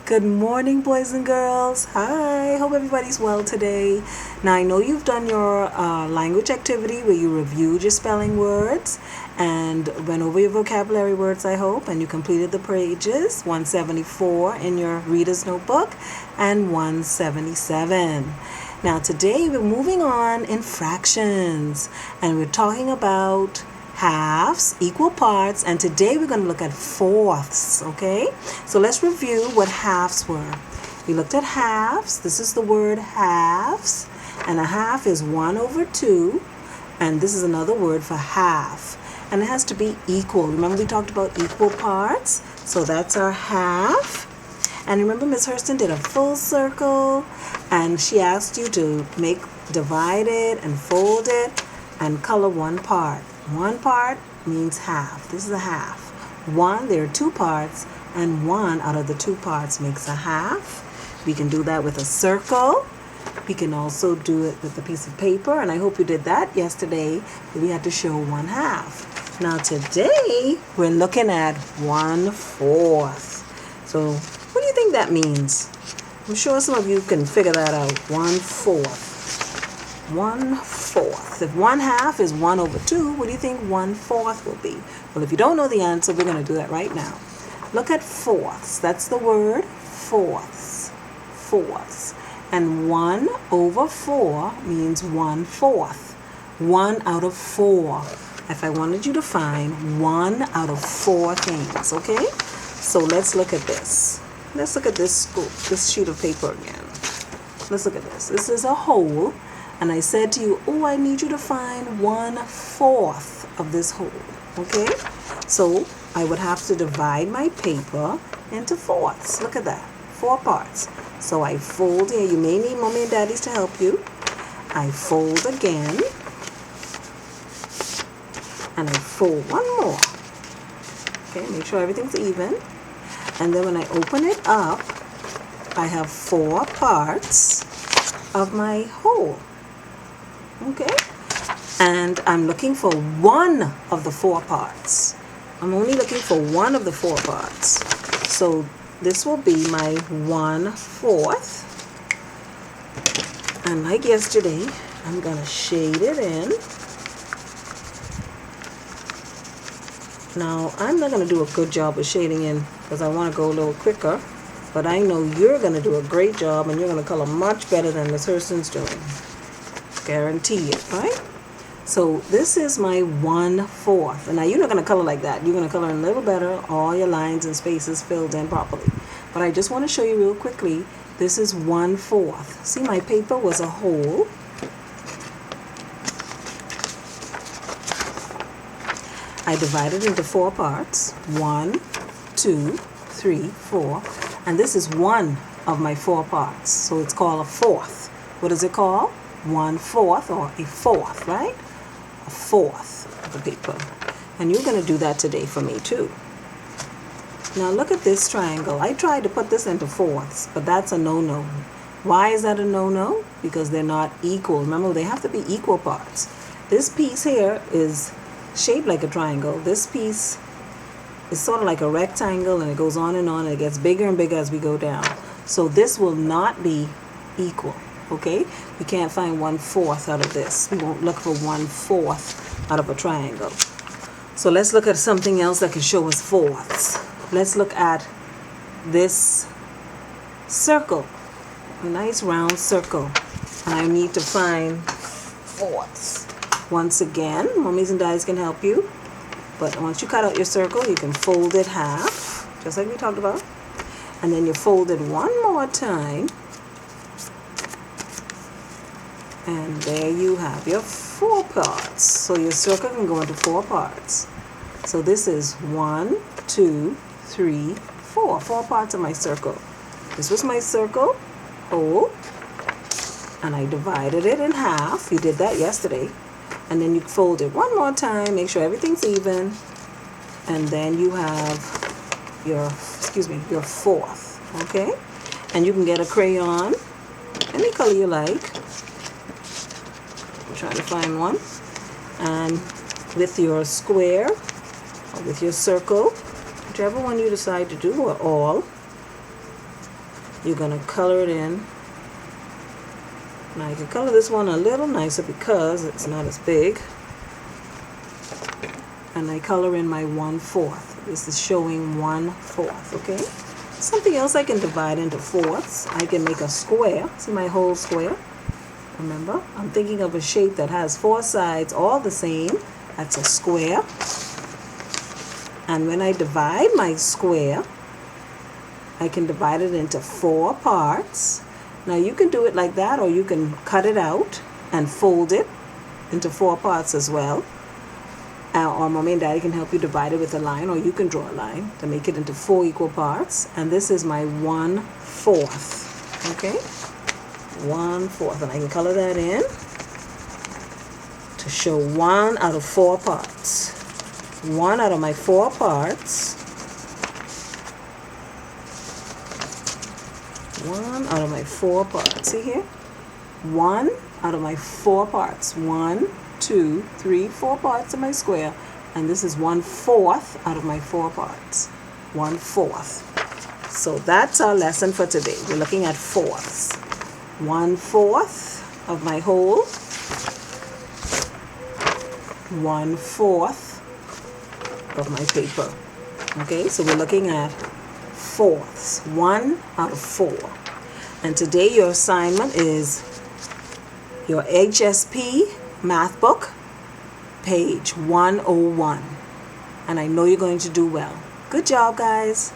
Good morning, boys and girls. Hi, hope everybody's well today. Now, I know you've done your language activity where you reviewed your spelling words and went over your vocabulary words, I hope, and you completed the pages 174 in your reader's notebook and 177. Now, today we're moving on in fractions and we're talking about halves, equal parts, and today we're going to look at fourths, okay? So let's review what halves were. We looked at halves. This is the word halves, and a half is 1 over 2, and this is another word for half, and it has to be equal. Remember we talked about equal parts? So that's our half. And remember Miss Hurston did a full circle, and she asked you to divide it and fold it and color one part. One part means half. This is a half. One, there are two parts, and one out of the two parts makes a half. We can do that with a circle. We can also do it with a piece of paper, and I hope you did that yesterday. We had to show one half. Now today, we're looking at 1/4. So what do you think that means? I'm sure some of you can figure that out. 1/4. 1/4. If 1/2 is 1 over 2, what do you think 1/4 will be? Well, if you don't know the answer, we're going to do that right now. Look at fourths. That's the word fourths. Fourths. And 1 over 4 means 1/4. 1 out of 4. If I wanted you to find 1 out of 4 things, okay? So let's look at this. Let's look at this sheet of paper again. Let's look at this. This is a whole. And I said to you, I need you to find 1/4 of this whole, okay? So I would have to divide my paper into fourths. Look at that, 4 parts. So I fold here. You may need mommy and daddies to help you. I fold again. And I fold one more. Okay, make sure everything's even. And then when I open it up, I have 4 parts of my whole. Okay, and I'm looking for one of the 4 parts. I'm only looking for one of the 4 parts. So this will be my 1/4. And like yesterday, I'm going to shade it in. Now, I'm not going to do a good job of shading in because I want to go a little quicker. But I know you're going to do a great job and you're going to color much better than Miss Hurston's doing. Guarantee it, right? So this is my 1/4. And now you're not going to color like that. You're going to color a little better, all your lines and spaces filled in properly. But I just want to show you real quickly, this is 1/4. See, my paper was a whole. I divided into 4 parts. 1, 2, 3, 4. And this is one of my 4 parts. So it's called a fourth. What is it called? 1/4 or a fourth, right? A fourth of the paper. And you're going to do that today for me too. Now look at this triangle. I tried to put this into fourths, but that's a no-no. Why is that a no-no? Because they're not equal. Remember, they have to be equal parts. This piece here is shaped like a triangle. This piece is sort of like a rectangle, and it goes on and it gets bigger and bigger as we go down. So this will not be equal. Okay, we can't find 1/4 out of this. We won't look for 1/4 out of a triangle. So let's look at something else that can show us fourths. Let's look at this circle, a nice round circle. And I need to find fourths. Once again, mommies and daddies can help you. But once you cut out your circle, you can fold it half, just like we talked about. And then you fold it one more time. And there you have your 4 parts. So your circle can go into 4 parts. So this is 1, 2, 3, 4. 4 parts of my circle. This was my circle, whole. And I divided it in half. You did that yesterday. And then you fold it one more time. Make sure everything's even. And then you have your fourth. Okay? And you can get a crayon, any color you like. I'm trying to find one. And with your square or with your circle, whichever one you decide to do, or all, you're going to color it in. Now you can color this one a little nicer because it's not as big. And I color in my 1/4. This is showing 1/4, okay? Something else I can divide into fourths. I can make a square. See my whole square? Remember, I'm thinking of a shape that has 4 sides all the same. That's a square. And when I divide my square, I can divide it into 4 parts. Now you can do it like that, or you can cut it out and fold it into 4 parts as well. Or mommy and daddy can help you divide it with a line, or you can draw a line to make it into 4 equal parts. And this is my 1/4. Okay? 1/4. And I can color that in to show 1 out of 4 parts. 1 out of my 4 parts. 1 out of my 4 parts. See here? 1 out of my 4 parts. 1, 2, 3, 4 parts of my square. And this is 1/4 out of my 4 parts. 1/4. So that's our lesson for today. We're looking at fourths. 1/4 of my whole. 1/4 of my paper. Okay, so we're looking at fourths. 1 out of 4. And today your assignment is your HSP math book, page 101. And I know you're going to do well. Good job, guys.